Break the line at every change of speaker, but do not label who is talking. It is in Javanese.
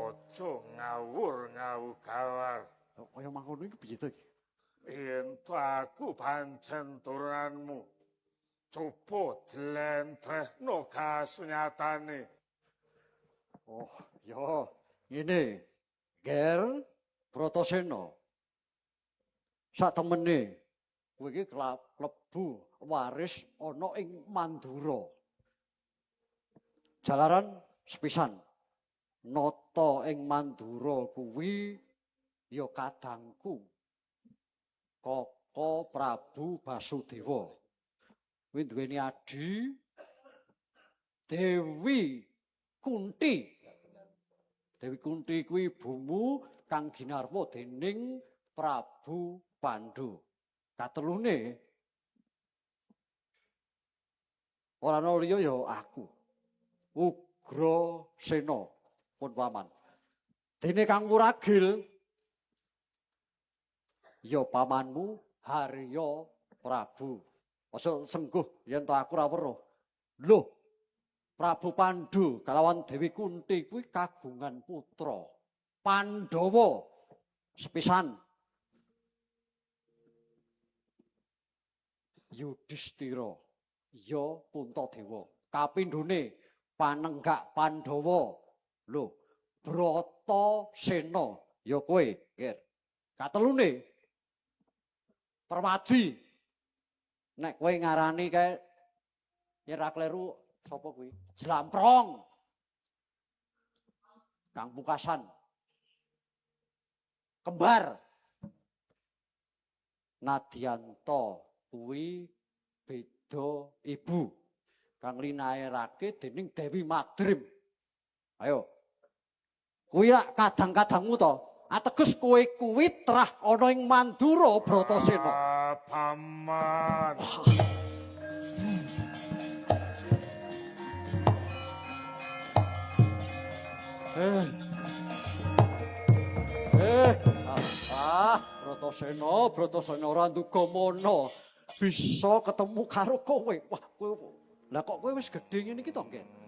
Aja ngawur gawar.
Kaya mangkono iki piye to iki?
Ento aku pancen turunanmu. Coba jlentrehno kasunyatane.
Oh, ya. Ngene. Ger Bratasena. Sak temene kowe iki klebu waris ana ing Mandura. Jalaran sepisan nata ing Mandura kuwi ya kadangku Kaka Prabu Basudewa. Kuwi duweni adi Dewi Kunti. Dewi Kunti kuwi ibumu kang ginarwa dening Prabu Pandhu. Katelune ora ana liya ya aku. Ugrasena pun paman. Dene kang wuragil ya pamanmu Harya Prabu. Aja sengguh yen to aku ora weruh. Lho, Prabu Pandhu kalawan Dewi Kunti kuwi kagungan putra Pandhawa sepisan. Yudhistira ya Puntadewa. Kapindhone panenggak Pandhawa. Lho, Bratasena ya kowe, Ger. Katelune Permadi. Nek kowe ngarani kae yen ra kleru sapa kuwi? Jlamprong. Kang Pungkasan. Kembar. Nadianto kuwi beda ibu. Kang linaerake dening Dewi Madrim. Ayo. Kuwi rak kadang-kadangmu to. Ateges kowe kuwi trah ana ing Mandura Bratasena.
Paman. Bratasena ora nduga mono bisa ketemu karo kowe. Wah, kowe lah kok kowe wis gedhe ngene iki to, Ngen?